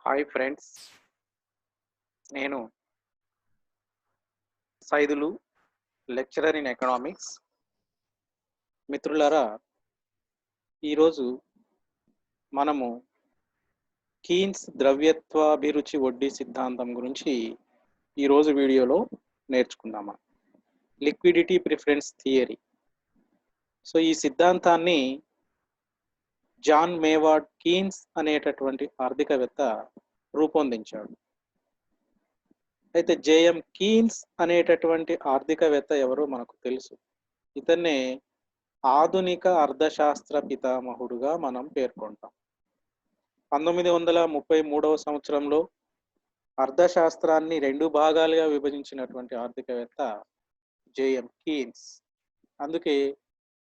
Hi friends, నేను Saidulu lecturer in economics. మిత్రులారా, ఈరోజు మనము కీన్స్ ద్రవ్యత్వాభిరుచి వడ్డీ సిద్ధాంతం గురించి ఈరోజు వీడియోలో నేర్చుకుందామా. Liquidity preference theory. సో ఈ సిద్ధాంతాన్ని జాన్ మేవార్డ్ కీన్స్ అనేటటువంటి ఆర్థికవేత్త రూపొందించాడు. అయితే జేఎం కీన్స్ అనేటటువంటి ఆర్థికవేత్త ఎవరో మనకు తెలుసు. ఇతన్నే ఆధునిక అర్థశాస్త్ర పితామహుడుగా మనం పేర్కొంటాం. 1933వ సంవత్సరంలో అర్థశాస్త్రాన్ని 2 భాగాలుగా విభజించినటువంటి ఆర్థికవేత్త జేఎం కీన్స్. అందుకే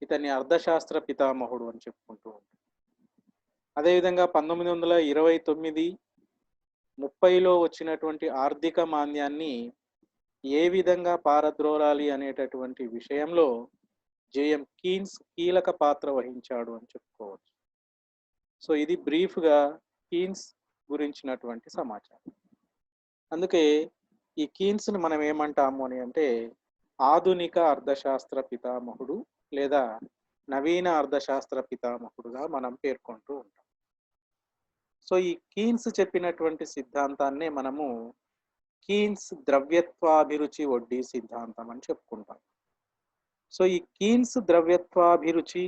ఇతన్ని అర్థశాస్త్ర పితామహుడు అని చెప్పుకుంటూ ఉంటాం. అదేవిధంగా 1929-30లో వచ్చినటువంటి ఆర్థిక మాంద్యాన్ని ఏ విధంగా పారద్రోలాలి అనేటటువంటి విషయంలో జేఎం కీన్స్ కీలక పాత్ర వహించాడు అని చెప్పుకోవచ్చు. సో ఇది బ్రీఫ్గా కీన్స్ గురించినటువంటి సమాచారం. అందుకే ఈ కీన్స్ని మనం ఏమంటాము అని అంటే ఆధునిక అర్థశాస్త్ర పితామహుడు లేదా నవీన అర్థశాస్త్ర పితామహుడుగా మనం పేర్కొంటూ ఉంటాం. సో ఈ కీన్స్ చెప్పినటువంటి సిద్ధాంతాన్నే మనము కీన్స్ ద్రవ్యత్వాభిరుచి వడ్డీ సిద్ధాంతం అని చెప్పుకుంటాం. సో ఈ కీన్స్ ద్రవ్యత్వాభిరుచి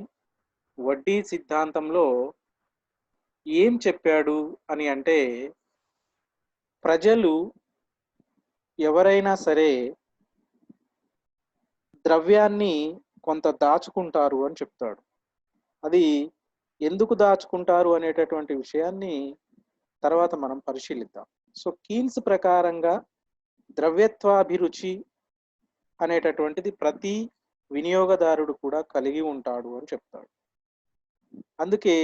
వడ్డీ సిద్ధాంతంలో ఏం చెప్పాడు అని అంటే, ప్రజలు ఎవరైనా సరే ద్రవ్యాన్ని కొంత దాచుకుంటారు అని చెప్తాడు. అది ఎందుకు దాచుకుంటారు అనేటటువంటి విషయాన్ని తర్వాత మనం పరిశీలిద్దాం. సో కీన్స్ ప్రకారంగా ద్రవ్యత్వాభిరుచి అనేటటువంటిది ప్రతి వినియోగదారుడు కూడా కలిగి ఉంటాడు అని చెప్తాడు. అందుకే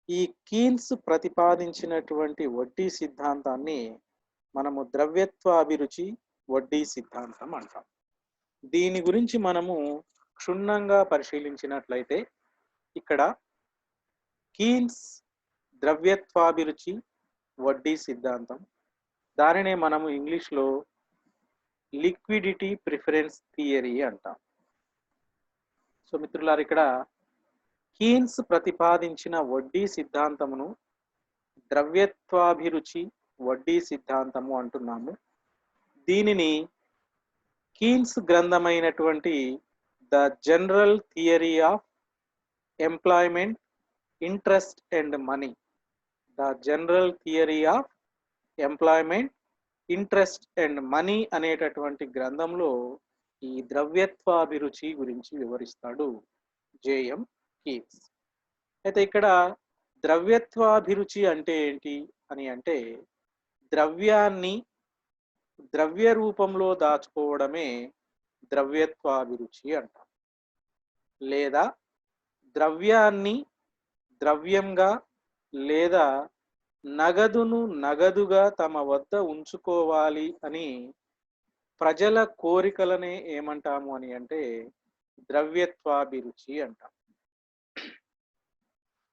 ఈ కీన్స్ ప్రతిపాదించినటువంటి వడ్డీ సిద్ధాంతాన్ని మనము ద్రవ్యత్వాభిరుచి వడ్డీ సిద్ధాంతం అంటాం. దీని గురించి మనము క్షుణ్ణంగా పరిశీలించినట్లయితే ఇక్కడ కీన్స్ ద్రవ్యత్వాభిరుచి వడ్డీ సిద్ధాంతం, దానినే మనము ఇంగ్లీష్లో లిక్విడిటీ ప్రిఫరెన్స్ థియరీ అంటాం. సో మిత్రులారు, ఇక్కడ కీన్స్ ప్రతిపాదించిన వడ్డీ సిద్ధాంతమును ద్రవ్యత్వాభిరుచి వడ్డీ సిద్ధాంతము అంటున్నాము. దీనిని కీన్స్ గ్రంథమైనటువంటి the general theory of employment, interest and money, the general theory of employment, interest and money అనేటటువంటి గ్రంథంలో ఈ ద్రవ్యత్వాభిరుచి గురించి వివరిస్తాడు జేఎం కీన్స్. అయితే ఇక్కడ ద్రవ్యత్వాభిరుచి అంటే ఏంటి అని అంటే, ద్రవ్యాన్ని ద్రవ్య రూపంలో దాచుకోవడమే ద్రవ్యత్వాభిరుచి అంటాం. లేదా ద్రవ్యాన్ని ద్రవ్యంగా లేదా నగదును నగదుగా తమ వద్ద ఉంచుకోవాలి అని ప్రజల కోరికలనే ఏమంటాము అని అంటే ద్రవ్యత్వాభిరుచి అంటాం.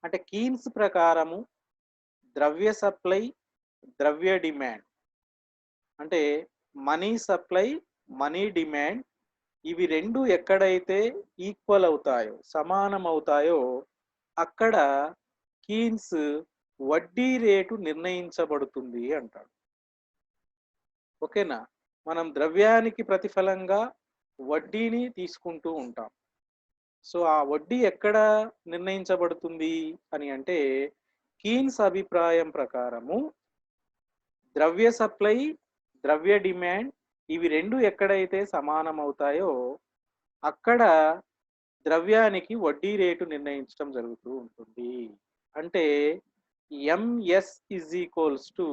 అంటే కీన్స్ ప్రకారము ద్రవ్య సప్లై, ద్రవ్య డిమాండ్, అంటే మనీ సప్లై, మనీ డిమాండ్, ఇవి రెండు ఎక్కడైతే ఈక్వల్ అవుతాయో, సమానం అవుతాయో, అక్కడ కీన్స్ వడ్డీ రేటు నిర్ణయించబడుతుంది అంటాడు. ఓకేనా? మనం ద్రవ్యానికి ప్రతిఫలంగా వడ్డీని తీసుకుంటూ ఉంటాం. సో ఆ వడ్డీ ఎక్కడ నిర్ణయించబడుతుంది అని అంటే, కీన్స్ అభిప్రాయం ప్రకారము ద్రవ్య సప్లై, ద్రవ్య డిమాండ్, ఇవి రెండు ఎక్కడైతే సమానం అవుతాయో అక్కడ ద్రవ్యానికి వడ్డీ రేటు నిర్ణయించడం జరుగుతూ ఉంటుంది. అంటే ఎంఎస్ ఈజ్ ఈక్వల్స్ టు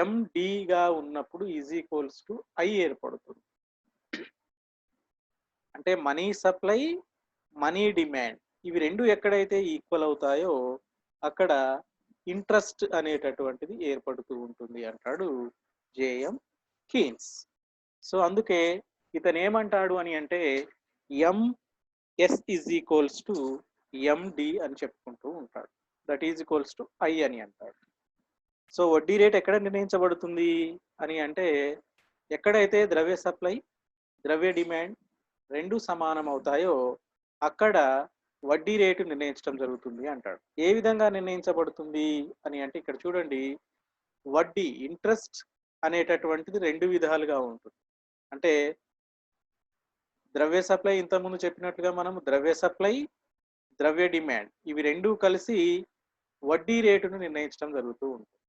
ఎండిగా ఉన్నప్పుడు ఈజ్ ఈక్వల్స్ టు ఐ ఏర్పడుతుంది. అంటే మనీ సప్లై, మనీ డిమాండ్, ఇవి రెండు ఎక్కడైతే ఈక్వల్ అవుతాయో అక్కడ ఇంట్రెస్ట్ అనేటటువంటిది ఏర్పడుతూ ఉంటుంది అంటాడు జేఎం కీన్స్. సో అందుకే ఇతను ఏమంటాడు అని అంటే MS is equals to MD అని చెప్పుకుంటూ ఉంటాడు. That is equals to I అని అంటాడు. సో వడ్డీ రేట్ ఎక్కడ నిర్ణయించబడుతుంది అని అంటే, ఎక్కడైతే ద్రవ్య సప్లై, ద్రవ్య డిమాండ్ రెండు సమానం అవుతాయో అక్కడ వడ్డీ రేటు నిర్ణయించడం జరుగుతుంది అంటాడు. ఏ విధంగా నిర్ణయించబడుతుంది అని అంటే ఇక్కడ చూడండి, వడ్డీ ఇంట్రెస్ట్ అనేటటువంటిది రెండు విధాలుగా ఉంటుంది. అంటే ద్రవ్య సప్లై ఇంతకుముందు చెప్పినట్లుగా మనం ద్రవ్య సప్లై, ద్రవ్య డిమాండ్ ఇవి రెండు కలిసి వడ్డీ రేటును నిర్ణయించడం జరుగుతూ ఉంటుంది.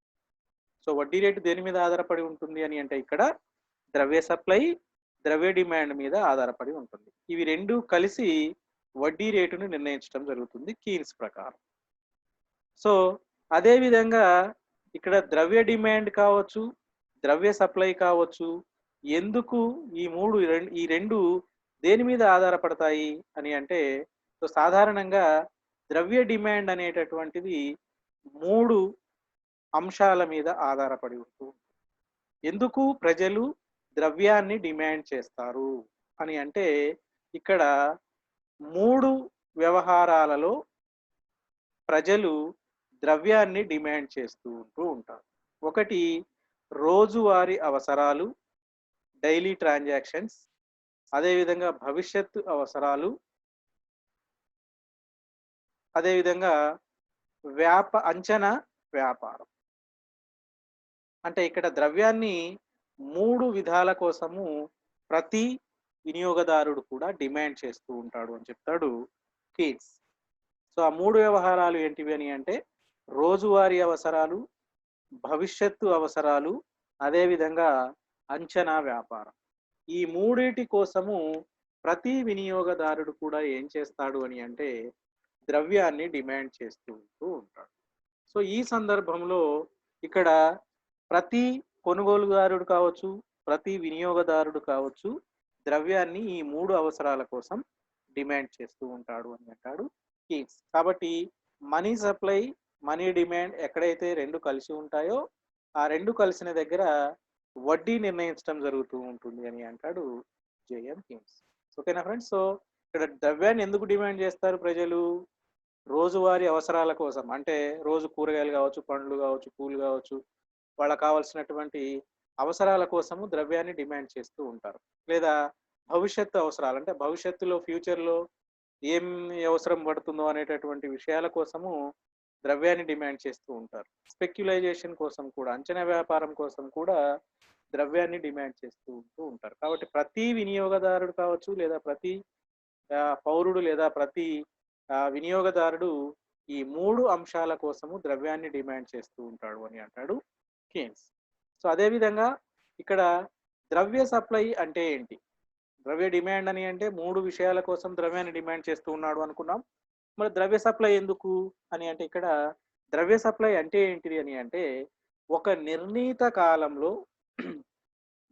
సో వడ్డీ రేటు దేని మీద ఆధారపడి ఉంటుంది అని అంటే ఇక్కడ ద్రవ్య సప్లై, ద్రవ్య డిమాండ్ మీద ఆధారపడి ఉంటుంది. ఇవి రెండు కలిసి వడ్డీ రేటును నిర్ణయించడం జరుగుతుంది కీన్స్ ప్రకారం. సో అదే విధంగా ఇక్కడ ద్రవ్య డిమాండ్ కావచ్చు, ద్రవ్య సప్లై కావచ్చు, ఎందుకు ఈ రెండు దేని మీద ఆధారపడతాయి అని అంటే, సో సాధారణంగా ద్రవ్య డిమాండ్ అనేటటువంటిది మూడు అంశాల మీద ఆధారపడి ఉంటుంది. ఎందుకు ప్రజలు ద్రవ్యాన్ని డిమాండ్ చేస్తారు అని అంటే, ఇక్కడ మూడు వ్యవహారాలలో ప్రజలు ద్రవ్యాన్ని డిమాండ్ చేస్తూ ఉంటారు. ఒకటి రోజువారీ అవసరాలు, డైలీ ట్రాన్సాక్షన్స్, అదేవిధంగా భవిష్యత్తు అవసరాలు, అదేవిధంగా అంచనా వ్యాపారం. అంటే ఇక్కడ ద్రవ్యాన్ని మూడు విధాల కోసము ప్రతి వినియోగదారుడు కూడా డిమాండ్ చేస్తూ ఉంటాడు అని చెప్తాడు కీన్స్. సో ఆ మూడు వ్యవహారాలు ఏంటివి అని అంటే, రోజువారీ అవసరాలు, భవిష్యత్తు అవసరాలు, అదేవిధంగా అంచనా వ్యాపారం. ఈ మూడిటి కోసము ప్రతి వినియోగదారుడు కూడా ఏం చేస్తాడు అని అంటే ద్రవ్యాన్ని డిమాండ్ చేస్తూ ఉంటాడు. సో ఈ సందర్భంలో ఇక్కడ ప్రతి కొనుగోలుదారుడు కావచ్చు, ప్రతి వినియోగదారుడు కావచ్చు ద్రవ్యాన్ని ఈ మూడు అవసరాల కోసం డిమాండ్ చేస్తూ ఉంటాడు అని అంటాడు కీన్స్. కాబట్టి మనీ సప్లై, మనీ డిమాండ్ ఎక్కడైతే రెండు కలిసి ఉంటాయో ఆ రెండు కలిసిన దగ్గర వడ్డీ నిర్ణయించడం జరుగుతూ ఉంటుంది అని అంటాడు జేఎం కీన్స్. ఓకేనా ఫ్రెండ్స్? సో ఇక్కడ ద్రవ్యాన్ని ఎందుకు డిమాండ్ చేస్తారు ప్రజలు? రోజువారీ అవసరాల కోసం. అంటే రోజు కూరగాయలు కావచ్చు, పండ్లు కావచ్చు, పూలు కావచ్చు, వాళ్ళకి కావాల్సినటువంటి అవసరాల కోసము ద్రవ్యాన్ని డిమాండ్ చేస్తూ ఉంటారు. లేదా భవిష్యత్తు అవసరాలు, అంటే భవిష్యత్తులో ఫ్యూచర్లో ఏం అవసరం పడుతుందో అనేటటువంటి విషయాల కోసము ద్రవ్యాన్ని డిమాండ్ చేస్తూ ఉంటారు. స్పెక్యులైజేషన్ కోసం కూడా, అంచనా వ్యాపారం కోసం కూడా ద్రవ్యాన్ని డిమాండ్ చేస్తూ ఉంటారు. కాబట్టి ప్రతి వినియోగదారుడు కావచ్చు, లేదా ప్రతి పౌరుడు, లేదా ప్రతి వినియోగదారుడు ఈ మూడు అంశాల కోసము ద్రవ్యాన్ని డిమాండ్ చేస్తూ ఉంటాడు అని అంటాడు కీన్స్. సో అదేవిధంగా ఇక్కడ ద్రవ్య సప్లై అంటే ఏంటి? ద్రవ్య డిమాండ్ అని అంటే మూడు విషయాల కోసం ద్రవ్యాన్ని డిమాండ్ చేస్తూ ఉన్నాడు అనుకున్నాం. మరి ద్రవ్య సప్లై ఎందుకు అని అంటే, ఇక్కడ ద్రవ్య సప్లై అంటే ఏంటిది అని అంటే, ఒక నిర్ణీత కాలంలో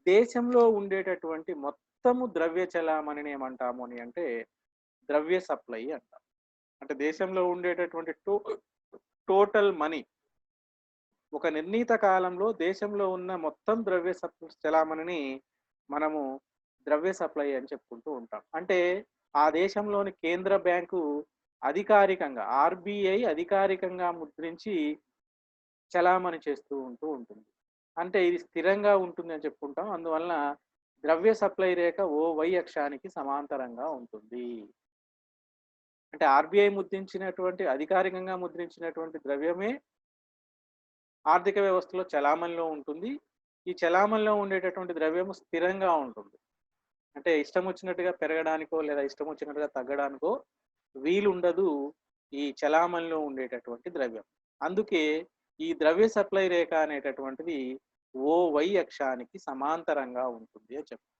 దేశంలో ఉండేటటువంటి మొత్తము ద్రవ్య చలామణిని ఏమంటాము అని అంటే ద్రవ్య సప్లై అంటాం. అంటే దేశంలో ఉండేటటువంటి టోటల్ మనీ, ఒక నిర్ణీత కాలంలో దేశంలో ఉన్న మొత్తం ద్రవ్య చలామణిని మనము ద్రవ్య సప్లై అని చెప్పుకుంటూ ఉంటాం. అంటే ఆ దేశంలోని కేంద్ర బ్యాంకు అధికారికంగా, ఆర్బిఐ అధికారికంగా ముద్రించి చలామణి చేస్తూ ఉంటుంది. అంటే ఇది స్థిరంగా ఉంటుంది అని చెప్పుకుంటాం. అందువలన ద్రవ్య సప్లై రేఖ OY అక్షానికి సమాంతరంగా ఉంటుంది. అంటే ఆర్బిఐ ముద్రించినటువంటి, అధికారికంగా ముద్రించినటువంటి ద్రవ్యమే ఆర్థిక వ్యవస్థలో చలామణిలో ఉంటుంది. ఈ చలామణిలో ఉండేటటువంటి ద్రవ్యము స్థిరంగా ఉంటుంది. అంటే ఇష్టం వచ్చినట్టుగా పెరగడానికో లేదా ఇష్టం వచ్చినట్టుగా తగ్గడానికో వీలుండదు ఈ చలామణిలో ఉండేటటువంటి ద్రవ్యం. అందుకే ఈ ద్రవ్య సప్లై రేఖ అనేటటువంటిది OY అక్షానికి సమాంతరంగా ఉంటుంది అని చెప్పారు.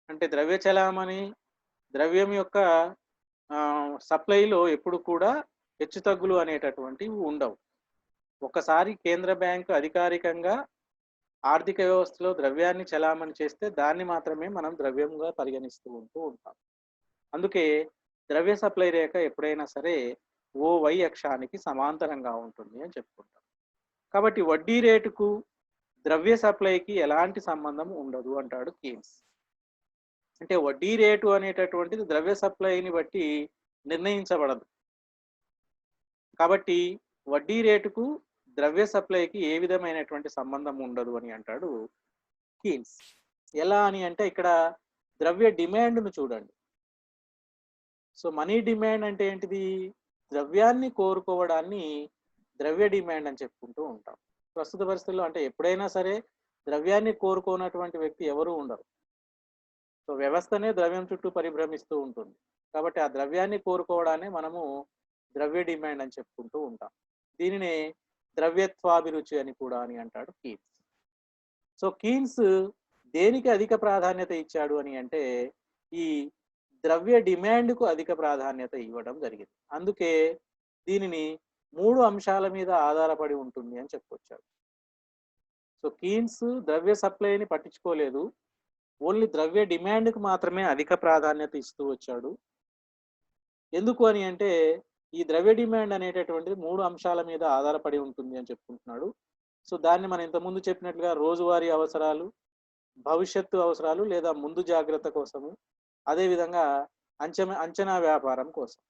అంటే ద్రవ్య చలామణి, ద్రవ్యం యొక్క సప్లైలో ఎప్పుడు కూడా హెచ్చుతగ్గులు అనేటటువంటివి ఉండవు. ఒకసారి కేంద్ర బ్యాంకు అధికారికంగా ఆర్థిక వ్యవస్థలో ద్రవ్యాన్ని చలామణి చేస్తే దాన్ని మాత్రమే మనం ద్రవ్యంగా పరిగణిస్తూ ఉంటాం. అందుకే ద్రవ్య సప్లై రేఖ ఎప్పుడైనా సరే OY అక్షానికి సమాంతరంగా ఉంటుంది అని చెప్పుకుంటాం. కాబట్టి వడ్డీ రేటుకు ద్రవ్య సప్లైకి ఎలాంటి సంబంధం ఉండదు అంటాడు కీన్స్. అంటే వడ్డీ రేటు అనేటటువంటిది ద్రవ్య సప్లైని బట్టి నిర్ణయించబడదు. కాబట్టి వడ్డీ రేటుకు ద్రవ్య సప్లైకి ఏ విధమైనటువంటి సంబంధం ఉండదు అని అంటాడు కీన్స్. ఎలా అని అంటే ఇక్కడ ద్రవ్య డిమాండ్ను చూడండి. సో మనీ డిమాండ్ అంటే ఏంటిది? ద్రవ్యాన్ని కోరుకోవడాన్ని ద్రవ్య డిమాండ్ అని చెప్పుకుంటూ ఉంటాం. ప్రస్తుత పరిస్థితుల్లో అంటే ఎప్పుడైనా సరే ద్రవ్యాన్ని కోరుకోనటువంటి వ్యక్తి ఎవరు ఉండరు. సో వ్యవస్థనే ద్రవ్యం చుట్టూ పరిభ్రమిస్తూ ఉంటుంది. కాబట్టి ఆ ద్రవ్యాన్ని కోరుకోవడాన్ని మనము ద్రవ్య డిమాండ్ అని చెప్పుకుంటూ ఉంటాం. దీనినే ద్రవ్యత్వాభిరుచి అని కూడా అని అంటాడు కీన్స్. సో కీన్స్ దేనికి అధిక ప్రాధాన్యత ఇచ్చాడు అని అంటే ఈ ద్రవ్య డిమాండ్కు అధిక ప్రాధాన్యత ఇవ్వడం జరిగింది. అందుకే దీనిని 3 అంశాల మీద ఆధారపడి ఉంటుంది అని చెప్పుకొచ్చాడు. సో కీన్స్ ద్రవ్య సప్లైని పట్టించుకోలేదు, ఓన్లీ ద్రవ్య డిమాండ్కు మాత్రమే అధిక ప్రాధాన్యత ఇస్తూ వచ్చాడు. ఎందుకు అని అంటే ఈ ద్రవ్య డిమాండ్ అనేటటువంటిది 3 అంశాల మీద ఆధారపడి ఉంటుంది అని చెప్పుకుంటున్నాడు. సో దాన్ని మనం ఇంతకుముందు చెప్పినట్లుగా రోజువారీ అవసరాలు, భవిష్యత్తు అవసరాలు లేదా ముందు జాగ్రత్త కోసము, అదేవిధంగా అంచనా వ్యాపారం కోసం,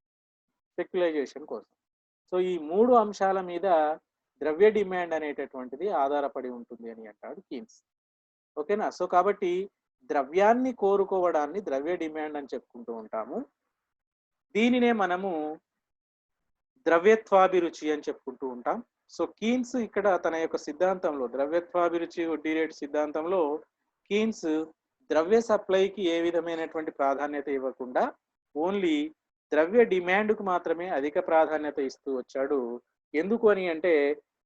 స్పెక్యులైజేషన్ కోసం. సో ఈ 3 అంశాల మీద ద్రవ్య డిమాండ్ అనేటటువంటిది ఆధారపడి ఉంటుంది అని అంటాడు కీన్స్. ఓకేనా? సో కాబట్టి ద్రవ్యాన్ని కోరుకోవడాన్ని ద్రవ్య డిమాండ్ అని చెప్పుకుంటూ ఉంటాము. దీనినే మనము ద్రవ్యత్వాభిరుచి అని చెప్పుకుంటూ ఉంటాం. సో కీన్స్ ఇక్కడ తన యొక్క సిద్ధాంతంలో ద్రవ్యత్వాభిరుచి వడ్డీ రేటు సిద్ధాంతంలో కీన్స్ ద్రవ్య సప్లైకి ఏ విధమైనటువంటి ప్రాధాన్యత ఇవ్వకుండా ఓన్లీ ద్రవ్య డిమాండ్కు మాత్రమే అధిక ప్రాధాన్యత ఇస్తూ వచ్చాడు. ఎందుకు అని అంటే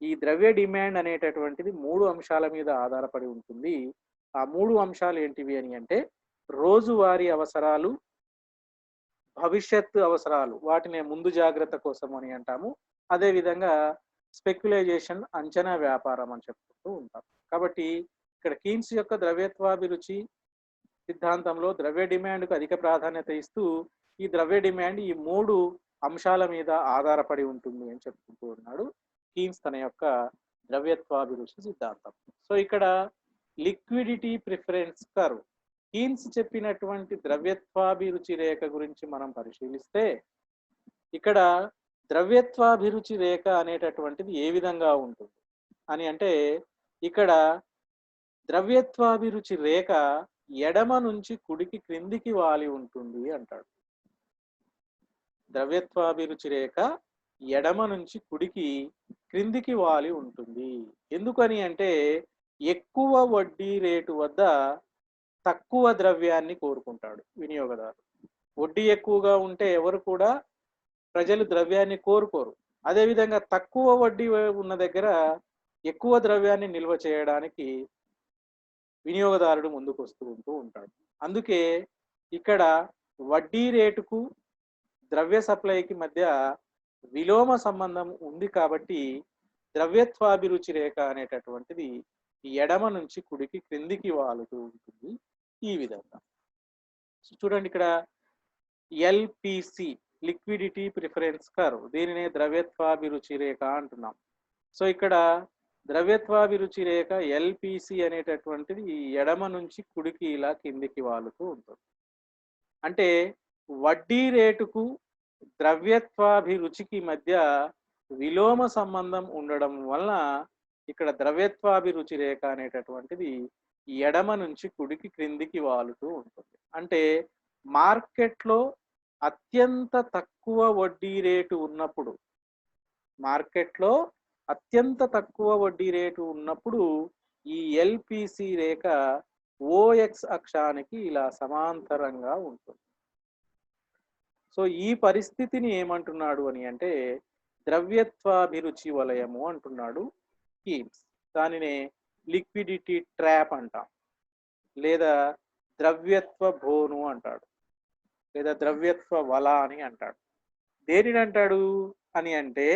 ఈ ద్రవ్య డిమాండ్ అనేటటువంటిది 3 అంశాల మీద ఆధారపడి ఉంటుంది. ఆ 3 అంశాలు ఏంటివి అని అంటే రోజువారీ అవసరాలు, భవిష్యత్తు అవసరాలు, వాటిని ముందు జాగ్రత్త కోసం అని అంటాము. అదేవిధంగా స్పెక్యులైజేషన్, అంచనా వ్యాపారం అని చెప్పుకుంటూ ఉంటాం. కాబట్టి ఇక్కడ కీన్స్ యొక్క ద్రవ్యత్వాభిరుచి సిద్ధాంతంలో ద్రవ్య డిమాండ్కు అధిక ప్రాధాన్యత ఇస్తూ ఈ ద్రవ్య డిమాండ్ ఈ 3 అంశాల మీద ఆధారపడి ఉంటుంది అని చెప్పుకుంటూ ఉన్నాడు కీన్స్ తన యొక్క ద్రవ్యత్వాభిరుచి సిద్ధాంతం. సో ఇక్కడ లిక్విడిటీ ప్రిఫరెన్స్ కర్వ్, కీన్స్ చెప్పినటువంటి ద్రవ్యత్వాభిరుచి రేఖ గురించి మనం పరిశీలిస్తే ఇక్కడ ద్రవ్యత్వాభిరుచి రేఖ అనేటటువంటిది ఏ విధంగా ఉంటుంది అని అంటే ఇక్కడ ద్రవ్యత్వాభిరుచి రేఖ ఎడమ నుంచి కుడికి క్రిందికి వాలి ఉంటుంది అంటాడు. ద్రవ్యత్వాభిరుచి రేఖ ఎడమ నుంచి కుడికి క్రిందికి వాలి ఉంటుంది. ఎందుకని అంటే ఎక్కువ వడ్డీ రేటు వద్ద తక్కువ ద్రవ్యాన్ని కోరుకుంటాడు వినియోగదారు. వడ్డీ ఎక్కువగా ఉంటే ఎవరు కూడా ప్రజలు ద్రవ్యాన్ని కోరుకోరు. అదేవిధంగా తక్కువ వడ్డీ ఉన్న దగ్గర ఎక్కువ ద్రవ్యాన్ని నిల్వ చేయడానికి వినియోగదారుడు ముందుకు వస్తూ ఉంటాడు. అందుకే ఇక్కడ వడ్డీ రేటుకు ద్రవ్య సప్లైకి మధ్య విలోమ సంబంధం ఉంది. కాబట్టి ద్రవ్యత్వాభిరుచి రేఖ అనేటటువంటిది ఎడమ నుంచి కుడికి క్రిందికి వాలుతూ ఉంటుంది ఈ విధంగా. చూడండి ఇక్కడ ఎల్పిసి, లిక్విడిటీ ప్రిఫరెన్స్ కర్వ్, దీనినే ద్రవ్యత్వాభిరుచి రేఖ అంటున్నాం. సో ఇక్కడ ద్రవ్యత్వాభిరుచి రేఖ ఎల్పిసి అనేటటువంటిది ఎడమ నుంచి కుడికి ఇలా కిందికి వాలుతూ ఉంటుంది. అంటే వడ్డీ రేటుకు ద్రవ్యత్వాభిరుచికి మధ్య విలోమ సంబంధం ఉండడం వలన ఇక్కడ ద్రవ్యత్వాభిరుచి రేఖ అనేటటువంటిది ఎడమ నుంచి కుడికి క్రిందికి వాలుతూ ఉంటుంది. అంటే మార్కెట్లో అత్యంత తక్కువ వడ్డీ రేటు ఉన్నప్పుడు, మార్కెట్లో అత్యంత తక్కువ వడ్డీ రేటు ఉన్నప్పుడు ఈ ఎల్పిసి రేఖ ఓఎక్స్ అక్షానికి ఇలా సమాంతరంగా ఉంటుంది. సో ఈ పరిస్థితిని ఏమంటున్నాడు అని అంటే ద్రవ్యత్వాభిరుచి వలయము అంటున్నాడు కీన్స్. దానినే లిక్విడిటీ ట్రాప్ అంటాం, లేదా ద్రవ్యత్వ బోను అంటాడు, లేదా ద్రవ్యత్వ వల అని అంటాడు. దేనిని అంటాడు అని అంటే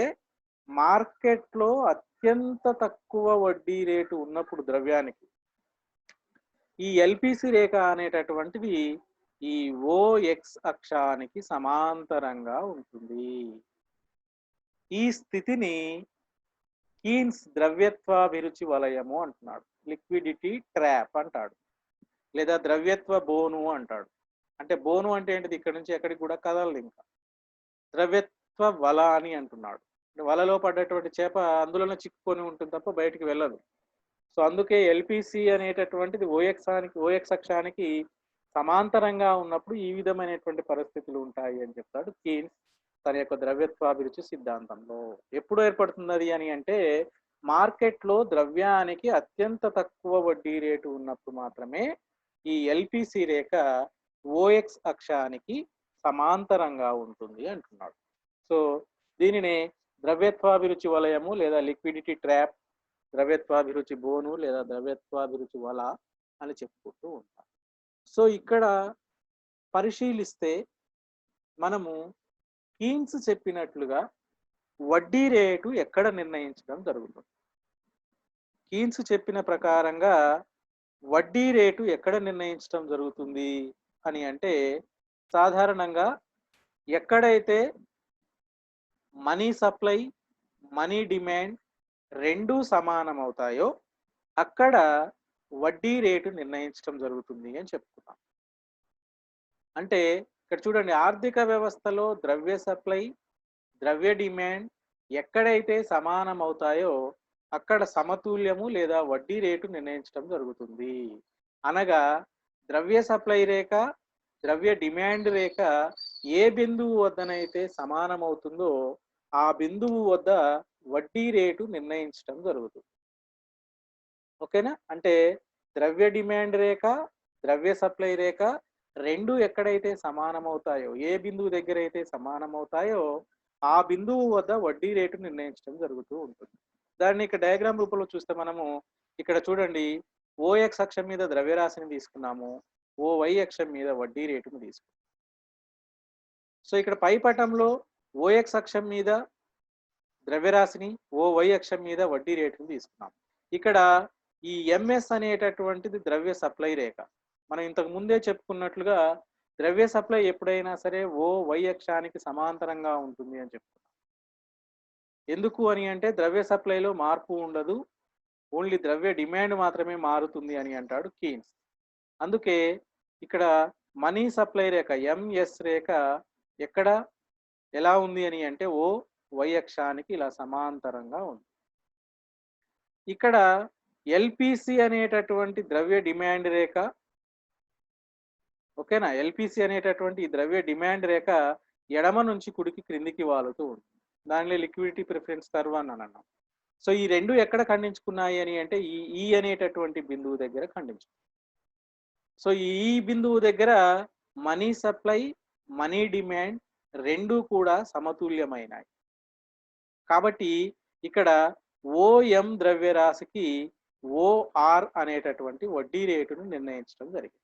మార్కెట్లో అత్యంత తక్కువ వడ్డీ రేటు ఉన్నప్పుడు ద్రవ్యానికి ఈ ఎల్పిసి రేఖ అనేటటువంటిది ఈ ఓఎక్స్ అక్షానికి సమాంతరంగా ఉంటుంది. ఈ స్థితిని కీన్స్ ద్రవ్యత్వాభిరుచి వలయము అంటున్నాడు, లిక్విడిటీ ట్రాప్ అంటాడు, లేదా ద్రవ్యత్వ బోను అంటాడు. అంటే బోను అంటే ఏంటిది? ఇక్కడ నుంచి ఎక్కడికి కూడా కదలదు. ఇంకా ద్రవ్యత్వ వల అని అంటున్నాడు. వలలో పడ్డటువంటి చేప అందులోనే చిక్కుకొని ఉంటుంది తప్ప బయటికి వెళ్ళదు. సో అందుకే ఎల్పిసి అనేటటువంటిది ఓఎక్స్ అక్షానికి సమాంతరంగా ఉన్నప్పుడు ఈ విధమైనటువంటి పరిస్థితులు ఉంటాయి అని చెప్తాడు కీన్స్ తన యొక్క ద్రవ్యత్వాభిరుచి సిద్ధాంతంలో. ఎప్పుడు ఏర్పడుతున్నది అని అంటే మార్కెట్లో ద్రవ్యానికి అత్యంత తక్కువ వడ్డీ రేటు ఉన్నప్పుడు మాత్రమే ఈ ఎల్పిసి రేఖ ఓఎక్స్ అక్షానికి సమాంతరంగా ఉంటుంది అంటున్నాడు. సో దీనినే ద్రవ్యత్వాభిరుచి వలయము లేదా లిక్విడిటీ ట్రాప్, ద్రవ్యత్వాభిరుచి బోను లేదా ద్రవ్యత్వాభిరుచి వల అని చెప్పుకుంటూ ఉంటాం. సో ఇక్కడ పరిశీలిస్తే మనము కీన్స్ చెప్పినట్లుగా వడ్డీ రేటు ఎక్కడ నిర్ణయించడం జరుగుతుంది. కీన్స్ చెప్పిన ప్రకారంగా వడ్డీ రేటు ఎక్కడ నిర్ణయించడం జరుగుతుంది అని అంటే సాధారణంగా ఎక్కడైతే మనీ సప్లై, మనీ డిమాండ్ రెండూ సమానం అవుతాయో అక్కడ వడ్డీ రేటు నిర్ణయించడం జరుగుతుంది అని చెప్పుకున్నాం. అంటే ఇక్కడ చూడండి, ఆర్థిక వ్యవస్థలో ద్రవ్య సప్లై, ద్రవ్య డిమాండ్ ఎక్కడైతే సమానం అవుతాయో అక్కడ సమతుల్యము లేదా వడ్డీ రేటు నిర్ణయించడం జరుగుతుంది. అనగా ద్రవ్య సప్లై రేఖ, ద్రవ్య డిమాండ్ రేఖ ఏ బిందువు వద్దనైతే సమానం అవుతుందో ఆ బిందువు వద్ద వడ్డీ రేటు నిర్ణయించడం జరుగుతుంది. ఓకేనా? అంటే ద్రవ్య డిమాండ్ రేఖ, ద్రవ్య సప్లై రేఖ రెండు ఎక్కడైతే సమానం అవుతాయో, ఏ బిందువు దగ్గర అయితే సమానం అవుతాయో ఆ బిందువు వద్ద వడ్డీ రేటు నిర్ణయించడం జరుగుతూ ఉంటుంది. దాన్ని ఇక్కడ డయాగ్రామ్ రూపంలో చూస్తే మనము ఇక్కడ చూడండి, ఓఎక్స్ అక్షం మీద ద్రవ్యరాశిని తీసుకున్నాము, ఓవై అక్షం మీద వడ్డీ రేటును తీసుకున్నాము. సో ఇక్కడ పై పటంలో ఓఎక్స్ అక్షం మీద ద్రవ్యరాశిని, ఓవై అక్షం మీద వడ్డీ రేటును తీసుకున్నాం. ఇక్కడ ఈ ఎంఎస్ అనేటటువంటిది ద్రవ్య సప్లై రేఖ. మనం ఇంతకు ముందే చెప్పుకున్నట్లుగా ద్రవ్య సప్లై ఎప్పుడైనా సరే ఓవై అక్షానికి సమాంతరంగా ఉంటుంది అని చెప్పుకున్నాం. ఎందుకు అని అంటే ద్రవ్య సప్లైలో మార్పు ఉండదు, ఓన్లీ ద్రవ్య డిమాండ్ మాత్రమే మారుతుంది అని అంటాడు కీన్స్. అందుకే ఇక్కడ మనీ సప్లై రేఖ ఎంఎస్ రేఖ ఎక్కడ ఎలా ఉంది అని అంటే ఓ వై అక్షానికి ఇలా సమాంతరంగా ఉంది. ఇక్కడ ఎల్పిసి అనేటటువంటి ద్రవ్య డిమాండ్ రేఖ, ఓకేనా, ఎల్పిసి అనేటటువంటి ఈ ద్రవ్య డిమాండ్ రేఖ ఎడమ నుంచి కుడికి క్రిందికి వాలుతూ ఉంటుంది. దానిలో లిక్విడిటీ ప్రిఫరెన్స్ కర్వ్ అని అన్నాం. సో ఈ రెండు ఎక్కడ ఖండించుకున్నాయి అని అంటే ఈ అనేటటువంటి బిందువు దగ్గర ఖండించుకున్నాయి. సో ఈ బిందువు దగ్గర మనీ సప్లై, మనీ డిమాండ్ రెండు కూడా సమతుల్యమైనాయి. కాబట్టి ఇక్కడ ఓఎం ద్రవ్యరాశికి ఓఆర్ అనేటటువంటి వడ్డీ రేటును నిర్ణయించడం జరిగింది.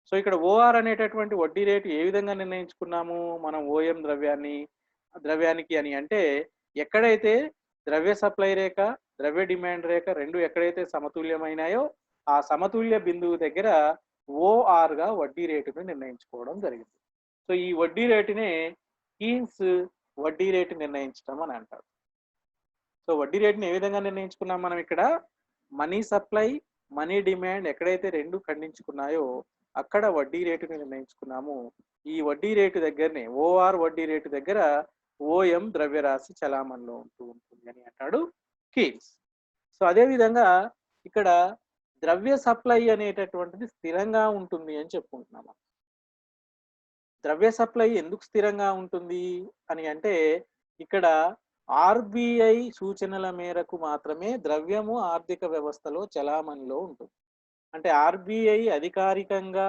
సో ఇక్కడ ఓఆర్ అనేటటువంటి వడ్డీ రేటు ఏ విధంగా నిర్ణయించుకున్నాము మనం ఓఎం ద్రవ్యానికి అని అంటే ఎక్కడైతే ద్రవ్య సప్లై రేఖ, ద్రవ్య డిమాండ్ రేఖ రెండు ఎక్కడైతే సమతుల్యమైనాయో ఆ సమతుల్య బిందువు దగ్గర ఓఆర్ గా వడ్డీ రేటును నిర్ణయించుకోవడం జరిగింది. సో ఈ వడ్డీ రేటునే కీన్స్ వడ్డీ రేటు నిర్ణయించడం అని అంటారు. సో వడ్డీ రేటుని ఏ విధంగా నిర్ణయించుకున్నాం మనం ఇక్కడ మనీ సప్లై, మనీ డిమాండ్ ఎక్కడైతే రెండు ఖండించుకున్నాయో అక్కడ వడ్డీ రేటుని నిర్ణయించుకున్నాము. ఈ వడ్డీ రేటు దగ్గరనే ఓఆర్ వడ్డీ రేటు దగ్గర ఓఎం ద్రవ్యరాశి చలామణిలో ఉంటుంది అని అంటాడు కీన్స్. సో అదే విధంగా ఇక్కడ ద్రవ్య సప్లై అనేటటువంటిది స్థిరంగా ఉంటుంది అని చెప్పుకుంటున్నాము. ద్రవ్య సప్లై ఎందుకు స్థిరంగా ఉంటుంది అని అంటే ఇక్కడ ఆర్బిఐ సూచనల మేరకు మాత్రమే ద్రవ్యము ఆర్థిక వ్యవస్థలో చలామణిలో ఉంటుంది. అంటే ఆర్బిఐ అధికారికంగా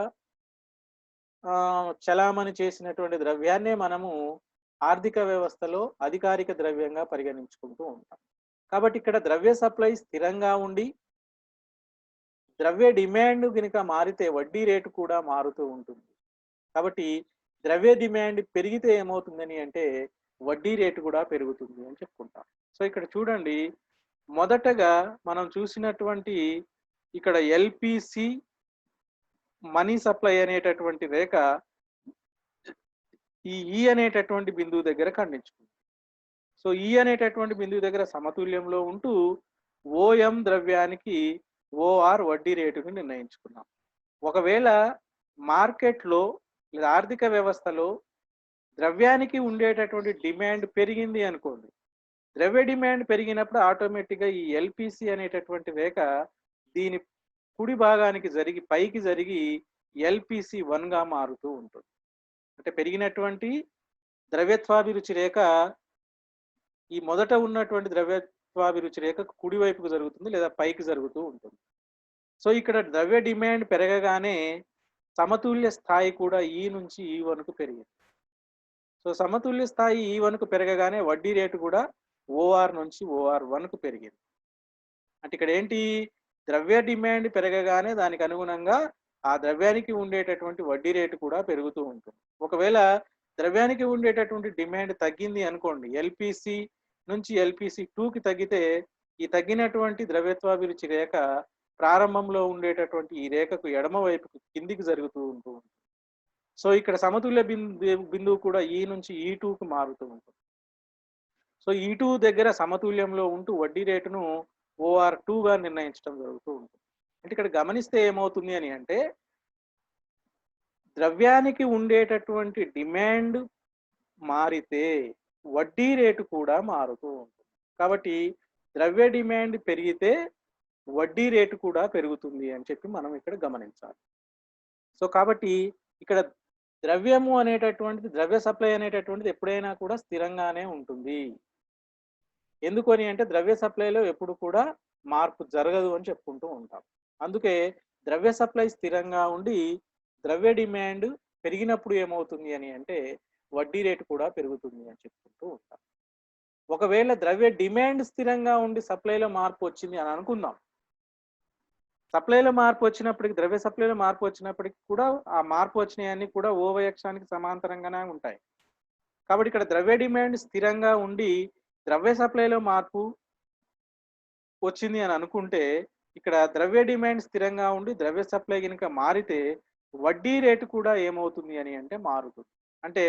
చలామణి చేసినటువంటి ద్రవ్యాన్నే మనము ఆర్థిక వ్యవస్థలో అధికారిక ద్రవ్యంగా పరిగణించుకుంటూ ఉంటాం. కాబట్టి ఇక్కడ ద్రవ్య సప్లై స్థిరంగా ఉండి ద్రవ్య డిమాండ్ కనుక మారితే వడ్డీ రేటు కూడా మారుతూ ఉంటుంది. కాబట్టి ద్రవ్య డిమాండ్ పెరిగితే ఏమవుతుందని అంటే వడ్డీ రేటు కూడా పెరుగుతుంది అని చెప్పుకుంటాం. సో ఇక్కడ చూడండి, మొదటగా మనం చూసినటువంటి ఇక్కడ ఎల్పిసి మనీ సప్లై అనేటటువంటి రేఖ ఈ అనేటటువంటి బిందువు దగ్గర ఖండించుకుంది. సో ఈ అనేటటువంటి బిందువు దగ్గర సమతుల్యంలో ఉంటూ ఓఎం ద్రవ్యానికి ఓఆర్ వడ్డీ రేటుని నిర్ణయించుకున్నాం. ఒకవేళ మార్కెట్లో లేదా ఆర్థిక వ్యవస్థలో ద్రవ్యానికి ఉండేటటువంటి డిమాండ్ పెరిగింది అనుకోండి, ద్రవ్య డిమాండ్ పెరిగినప్పుడు ఆటోమేటిక్గా ఈ ఎల్పిసి అనేటటువంటి రేఖ దీని కుడి భాగానికి జరిగి పైకి జరిగి ఎల్పిసి 1గా మారుతూ ఉంటుంది. అంటే పెరిగినటువంటి ద్రవ్యత్వాభిరుచి రేఖ ఈ మొదట ఉన్నటువంటి ద్రవ్యత్వాభిరుచి రేఖకు కుడి వైపుకు జరుగుతుంది లేదా పైకి జరుగుతూ ఉంటుంది. సో ఇక్కడ ద్రవ్య డిమాండ్ పెరగగానే సమతుల్య స్థాయి కూడా ఈ నుంచి ఈ వరకు పెరిగింది. సో సమతుల్య స్థాయి ఈ వరకు పెరగగానే వడ్డీ రేటు కూడా ఓఆర్ నుంచి OR1కు పెరిగింది. అంటే ఇక్కడ ఏంటి, ద్రవ్య డిమాండ్ పెరగగానే దానికి అనుగుణంగా ఆ ద్రవ్యానికి ఉండేటటువంటి వడ్డీ రేటు కూడా పెరుగుతూ ఉంటుంది. ఒకవేళ ద్రవ్యానికి ఉండేటటువంటి డిమాండ్ తగ్గింది అనుకోండి, ఎల్పిసి నుంచి LPC2కి తగ్గితే ఈ తగ్గినటువంటి ద్రవ్యత్వాభిరుచి రేఖ ప్రారంభంలో ఉండేటటువంటి ఈ రేఖకు ఎడమ వైపుకు కిందికి జరుగుతూ ఉంటుంది. సో ఇక్కడ సమతుల్య బిందువు కూడా ఈ నుంచి E2కు మారుతూ ఉంటుంది. సో E2 దగ్గర సమతుల్యంలో ఉంటూ వడ్డీ రేటును OR2గా నిర్ణయించడం జరుగుతూ ఉంటుంది. అంటే ఇక్కడ గమనిస్తే ఏమవుతుంది అని అంటే, ద్రవ్యానికి ఉండేటటువంటి డిమాండ్ మారితే వడ్డీ రేటు కూడా మారుతూ ఉంటుంది. కాబట్టి ద్రవ్య డిమాండ్ పెరిగితే వడ్డీ రేటు కూడా పెరుగుతుంది అని చెప్పి మనం ఇక్కడ గమనించాలి. సో కాబట్టి ఇక్కడ ద్రవ్యము అనేటటువంటిది, ద్రవ్య సప్లై అనేటటువంటిది ఎప్పుడైనా కూడా స్థిరంగానే ఉంటుంది. ఎందుకని అంటే ద్రవ్య సప్లైలో ఎప్పుడు కూడా మార్పు జరగదు అని చెప్పుకుంటూ ఉంటాం. అందుకే ద్రవ్య సప్లై స్థిరంగా ఉండి ద్రవ్య డిమాండ్ పెరిగినప్పుడు ఏమవుతుంది అని అంటే వడ్డీ రేటు కూడా పెరుగుతుంది అని చెప్పుకుంటూ ఉంటాం. ఒకవేళ ద్రవ్య డిమాండ్ స్థిరంగా ఉండి సప్లైలో మార్పు వచ్చింది అని అనుకుందాం. సప్లైలో మార్పు వచ్చినప్పటికీ, ద్రవ్య సప్లైలో మార్పు వచ్చినప్పటికీ కూడా ఆ మార్పు వచ్చినవన్నీ కూడా OY అక్షానికి సమాంతరంగానే ఉంటాయి. కాబట్టి ఇక్కడ ద్రవ్య డిమాండ్ స్థిరంగా ఉండి ద్రవ్య సప్లైలో మార్పు వచ్చింది అని అనుకుంటే, ఇక్కడ ద్రవ్య డిమాండ్ స్థిరంగా ఉండి ద్రవ్య సప్లై కనుక మారితే వడ్డీ రేటు కూడా ఏమవుతుంది అని అంటే మారుతుంది. అంటే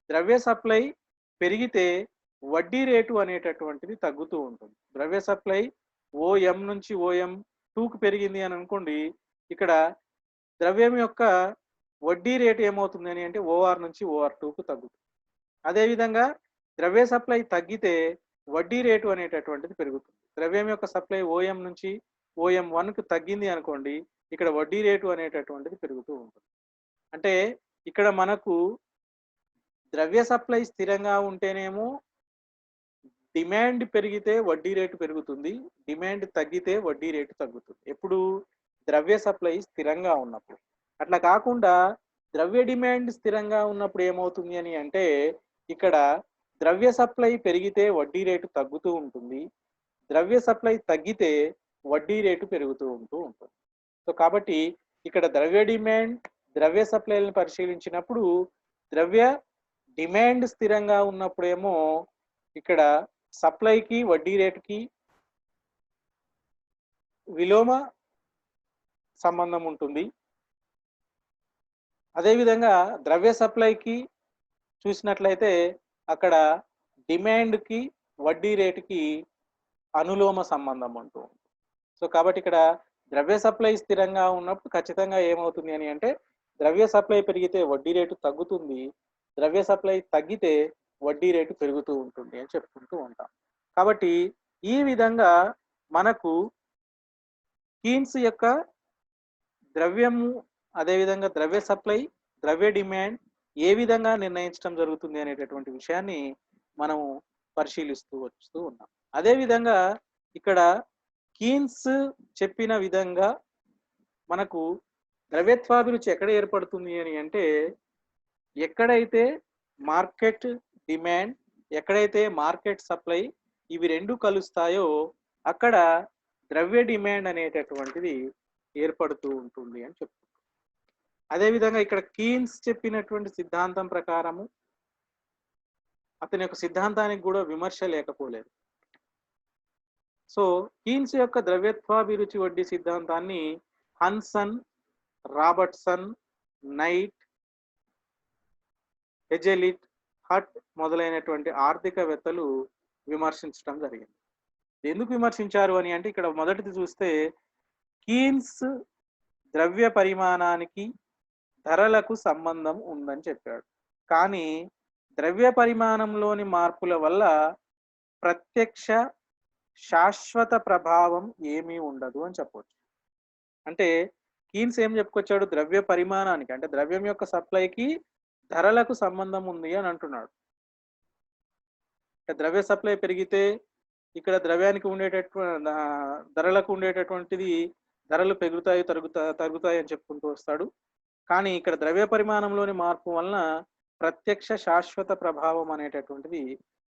ద్రవ్య సప్లై పెరిగితే వడ్డీ రేటు అనేటటువంటిది తగ్గుతూ ఉంటుంది. ద్రవ్య సప్లై OM నుంచి OM2కు పెరిగింది అని అనుకోండి, ఇక్కడ ద్రవ్యం యొక్క వడ్డీ రేటు ఏమవుతుంది అని అంటే OR నుంచి OR2కు తగ్గుతుంది. అదేవిధంగా ద్రవ్య సప్లై తగ్గితే వడ్డీ రేటు అనేటటువంటిది పెరుగుతుంది. ద్రవ్యం యొక్క సప్లై OM నుంచి OM1కు తగ్గింది అనుకోండి, ఇక్కడ వడ్డీ రేటు అనేటటువంటిది పెరుగుతూ ఉంటుంది. అంటే ఇక్కడ మనకు ద్రవ్య సప్లై స్థిరంగా ఉంటేనేమో డిమాండ్ పెరిగితే వడ్డీ రేటు పెరుగుతుంది, డిమాండ్ తగ్గితే వడ్డీ రేటు తగ్గుతుంది. ఎప్పుడు ద్రవ్య సప్లై స్థిరంగా ఉన్నప్పుడు. అట్లా కాకుండా ద్రవ్య డిమాండ్ స్థిరంగా ఉన్నప్పుడు ఏమవుతుంది అని అంటే, ఇక్కడ ద్రవ్య సప్లై పెరిగితే వడ్డీ రేటు తగ్గుతూ ఉంటుంది, ద్రవ్య సప్లై తగ్గితే వడ్డీ రేటు పెరుగుతూ ఉంటుంది. సో కాబట్టి ఇక్కడ ద్రవ్య డిమాండ్, ద్రవ్య సప్లైలను పరిశీలించినప్పుడు ద్రవ్య డిమాండ్ స్థిరంగా ఉన్నప్పుడేమో ఇక్కడ సప్లైకి వడ్డీ రేటుకి విలోమ సంబంధం ఉంటుంది. అదేవిధంగా ద్రవ్య సప్లైకి చూసినట్లయితే అక్కడ డిమాండ్కి వడ్డీ రేటుకి అనులోమ సంబంధం ఉంటుంది. సో కాబట్టి ఇక్కడ ద్రవ్య సప్లై స్థిరంగా ఉన్నప్పుడు ఖచ్చితంగా ఏమవుతుంది అని అంటే, ద్రవ్య సప్లై పెరిగితే వడ్డీ రేటు తగ్గుతుంది, ద్రవ్య సప్లై తగ్గితే వడ్డీ రేటు పెరుగుతూ ఉంటుంది అని చెప్పుకుంటూ ఉంటాం. కాబట్టి ఈ విధంగా మనకు కీన్స్ యొక్క ద్రవ్యము, అదేవిధంగా ద్రవ్య సప్లై, ద్రవ్య డిమాండ్ ఏ విధంగా నిర్ణయించడం జరుగుతుంది అనేటటువంటి విషయాన్ని మనము పరిశీలిస్తూ వస్తూ ఉన్నాం. అదేవిధంగా ఇక్కడ కీన్స్ చెప్పిన విధంగా మనకు ద్రవ్యత్వాభిరుచి ఎక్కడ ఏర్పడుతుంది అని అంటే, ఎక్కడైతే మార్కెట్ డిమాండ్, ఎక్కడైతే మార్కెట్ సప్లై ఇవి రెండు కలుస్తాయో అక్కడ ద్రవ్య డిమాండ్ అనేటటువంటిది ఏర్పడుతూ ఉంటుంది అని చెప్తున్నారు. అదేవిధంగా ఇక్కడ కీన్స్ చెప్పినటువంటి సిద్ధాంతం ప్రకారము అతని యొక్క సిద్ధాంతానికి కూడా విమర్శ లేకపోలేదు. సో కీన్స్ యొక్క ద్రవ్యత్వాభిరుచి వడ్డీ సిద్ధాంతాన్ని హన్సన్, రాబర్ట్సన్, నైట్, హెజెలిట్, హట్ మొదలైనటువంటి ఆర్థికవేత్తలు విమర్శించడం జరిగింది. ఎందుకు విమర్శించారు అని అంటే, ఇక్కడ మొదటిది చూస్తే కీన్స్ ద్రవ్య పరిమాణానికి ధరలకు సంబంధం ఉందని చెప్పాడు. కానీ ద్రవ్య పరిమాణంలోని మార్పుల వల్ల ప్రత్యక్ష శాశ్వత ప్రభావం ఏమీ ఉండదు అని చెప్పవచ్చు. అంటే కీన్స్ ఏం చెప్పుకొచ్చాడు, ద్రవ్య పరిమాణానికి అంటే ద్రవ్యం యొక్క సప్లైకి ధరలకు సంబంధం ఉంది అని అంటున్నాడు. అంటే ద్రవ్య సప్లై పెరిగితే ఇక్కడ ద్రవ్యానికి ధరలకు ఉండేటటువంటిది ధరలు పెరుగుతాయి తరుగుతాయి అని చెప్పుకుంటూ వస్తాడు. కానీ ఇక్కడ ద్రవ్య పరిమాణంలోని మార్పు వలన ప్రత్యక్ష శాశ్వత ప్రభావం అనేటటువంటిది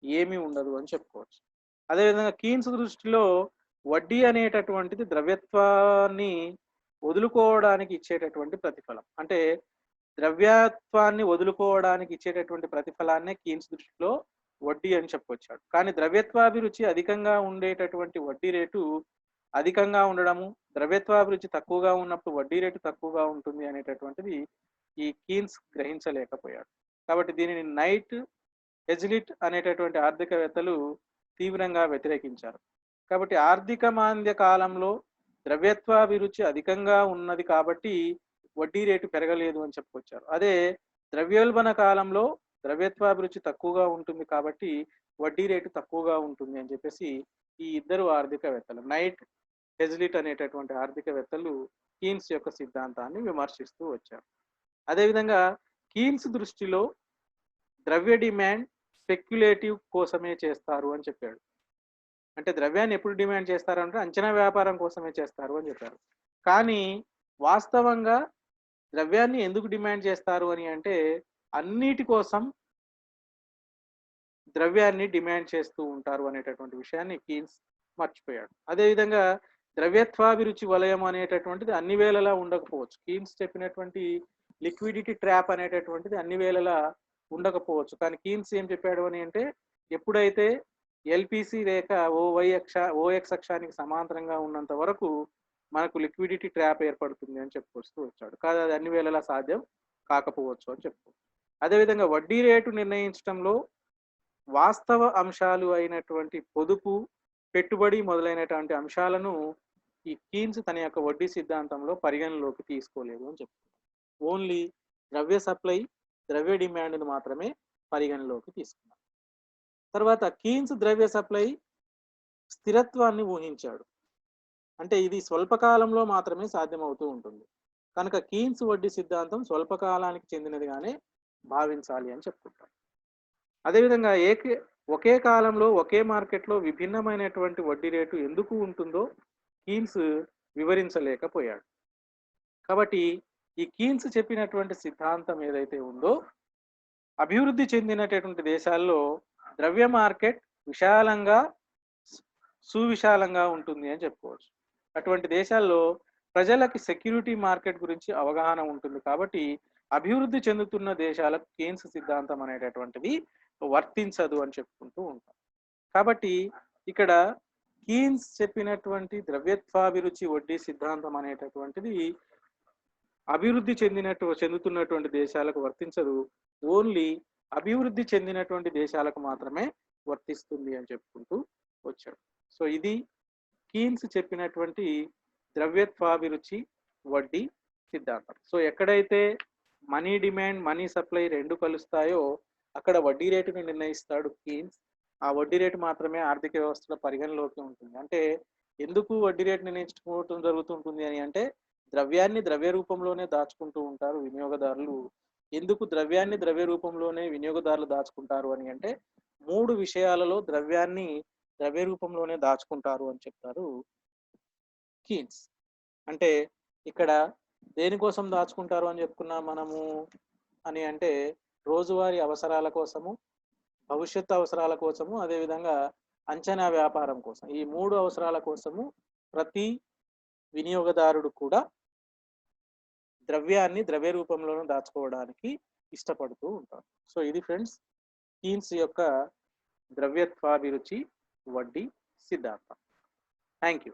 ఏమీ ఉండదు అని చెప్పుకోవచ్చు. అదేవిధంగా కీన్స్ దృష్టిలో వడ్డీ అనేటటువంటిది ద్రవ్యత్వాన్ని వదులుకోవడానికి ఇచ్చేటటువంటి ప్రతిఫలం. అంటే ద్రవ్యత్వాన్ని వదులుకోవడానికి ఇచ్చేటటువంటి ప్రతిఫలాన్నే కీన్స్ దృష్టిలో వడ్డీ అని చెప్పొచ్చాడు. కానీ ద్రవ్యత్వాభిరుచి అధికంగా ఉండేటటువంటి వడ్డీ రేటు అధికంగా ఉండడము, ద్రవ్యత్వాభిరుచి తక్కువగా ఉన్నప్పుడు వడ్డీ రేటు తక్కువగా ఉంటుంది అనేటటువంటిది ఈ కీన్స్ గ్రహించలేకపోయాడు. కాబట్టి దీనిని నైట్, హెజ్లిట్ అనేటటువంటి ఆర్థికవేత్తలు తీవ్రంగా వ్యతిరేకించారు. కాబట్టి ఆర్థిక మాంద్య కాలంలో ద్రవ్యత్వాభిరుచి అధికంగా ఉన్నది కాబట్టి వడ్డీ రేటు పెరగలేదు అని చెప్పుకొచ్చారు. అదే ద్రవ్యోల్బణ కాలంలో ద్రవ్యత్వాభిరుచి తక్కువగా ఉంటుంది కాబట్టి వడ్డీ రేటు తక్కువగా ఉంటుంది అని చెప్పేసి ఈ ఇద్దరు ఆర్థికవేత్తలు, నైట్, హెజ్లిట్ అనేటటువంటి ఆర్థికవేత్తలు కీన్స్ యొక్క సిద్ధాంతాన్ని విమర్శిస్తూ వచ్చారు. అదేవిధంగా కీన్స్ దృష్టిలో ద్రవ్య డిమాండ్ స్పెక్యులేటివ్ కోసమే చేస్తారు అని చెప్పాడు. అంటే ద్రవ్యాన్ని ఎప్పుడు డిమాండ్ చేస్తారంటే అంచనా వ్యాపారం కోసమే చేస్తారు అని చెప్పారు. కానీ వాస్తవంగా ద్రవ్యాన్ని ఎందుకు డిమాండ్ చేస్తారు అని అంటే అన్నిటి కోసం ద్రవ్యాన్ని డిమాండ్ చేస్తూ ఉంటారు అనేటటువంటి విషయాన్ని కీన్స్ మర్చిపోయాడు. అదేవిధంగా ద్రవ్యత్వాభిరుచి వలయం అనేటటువంటిది అన్ని వేళలా ఉండకపోవచ్చు. కీన్స్ చెప్పినటువంటి లిక్విడిటీ ట్రాప్ అనేటటువంటిది అన్ని వేళలా ఉండకపోవచ్చు. కానీ కీన్స్ ఏం చెప్పాడు అని అంటే ఎప్పుడైతే ఎల్పిసి రేఖ ఓఎక్స్ అక్షానికి సమాంతరంగా ఉన్నంత వరకు మనకు లిక్విడిటీ ట్రాప్ ఏర్పడుతుంది అని చెప్పుకొస్తూ వచ్చాడు. కాదు అది అన్ని వేళలా సాధ్యం కాకపోవచ్చు అని చెప్పుకోవచ్చు. అదేవిధంగా వడ్డీ రేటు నిర్ణయించడంలో వాస్తవ అంశాలు అయినటువంటి పొదుపు, పెట్టుబడి మొదలైనటువంటి అంశాలను ఈ కీన్స్ తన యొక్క వడ్డీ సిద్ధాంతంలో పరిగణలోకి తీసుకోలేదు అని చెప్తారు. ఓన్లీ ద్రవ్య సప్లై, ద్రవ్య డిమాండ్ను మాత్రమే పరిగణలోకి తీసుకున్నారు. తర్వాత కీన్స్ ద్రవ్య సప్లై స్థిరత్వాన్ని ఊహించాడు. అంటే ఇది స్వల్పకాలంలో మాత్రమే సాధ్యమవుతూ ఉంటుంది కనుక కీన్స్ వడ్డీ సిద్ధాంతం స్వల్పకాలానికి చెందినదిగానే భావించాలి అని చెప్పుకుంటారు. అదేవిధంగా ఒకే కాలంలో ఒకే మార్కెట్లో విభిన్నమైనటువంటి వడ్డీ రేటు ఎందుకు ఉంటుందో కీన్స్ వివరించలేకపోయాడు. కాబట్టి ఈ కీన్స్ చెప్పినటువంటి సిద్ధాంతం ఏదైతే ఉందో అభివృద్ధి చెందినటువంటి దేశాల్లో ద్రవ్య మార్కెట్ సువిశాలంగా ఉంటుంది అని చెప్పుకోవచ్చు. అటువంటి దేశాల్లో ప్రజలకి సెక్యూరిటీ మార్కెట్ గురించి అవగాహన ఉంటుంది కాబట్టి అభివృద్ధి చెందుతున్న దేశాలకు కీన్స్ సిద్ధాంతం అనేటటువంటిది వర్తించదు అని చెప్పుకుంటూ ఉంటాం. కాబట్టి ఇక్కడ కీన్స్ చెప్పినటువంటి ద్రవ్యత్వాభిరుచి వడ్డీ సిద్ధాంతం అనేటటువంటిది అభివృద్ధి చెందుతున్నటువంటి దేశాలకు వర్తించదు, ఓన్లీ అభివృద్ధి చెందినటువంటి దేశాలకు మాత్రమే వర్తిస్తుంది అని చెప్పుకుంటూ వచ్చాడు. సో ఇది కీన్స్ చెప్పినటువంటి ద్రవ్యత్వాభిరుచి వడ్డీ సిద్ధాంతం. సో ఎక్కడైతే మనీ డిమాండ్, మనీ సప్లై రెండు కలుస్తాయో అక్కడ వడ్డీ రేటును నిర్ణయిస్తాడు కీన్స్. ఆ వడ్డీ రేటు మాత్రమే ఆర్థిక వ్యవస్థలో పరిగణలోకి ఉంటుంది. అంటే ఎందుకు వడ్డీ రేటు నిర్ణయించుకోవటం జరుగుతుంటుంది అని అంటే ద్రవ్యాన్ని ద్రవ్య రూపంలోనే దాచుకుంటూ ఉంటారు వినియోగదారులు. ఎందుకు ద్రవ్యాన్ని ద్రవ్య రూపంలోనే వినియోగదారులు దాచుకుంటారు అని అంటే 3 విషయాలలో ద్రవ్యాన్ని ద్రవ్య రూపంలోనే దాచుకుంటారు అని చెప్తారు కీన్స్. అంటే ఇక్కడ దేనికోసం దాచుకుంటారు అని చెప్పుకున్నాం మనము అని అంటే రోజువారీ అవసరాల కోసము, భవిష్యత్తు అవసరాల కోసము, అదేవిధంగా అంచనా వ్యాపారం కోసం. ఈ 3 అవసరాల కోసము ప్రతి వినియోగదారుడు కూడా ద్రవ్యాన్ని ద్రవ్య రూపంలోనూ దాచుకోవడానికి ఇష్టపడుతూ ఉంటారు. సో ఇది ఫ్రెండ్స్ కీన్స్ యొక్క ద్రవ్యత్వాభిరుచి వడ్డీ సిద్ధాంతం. Thank you.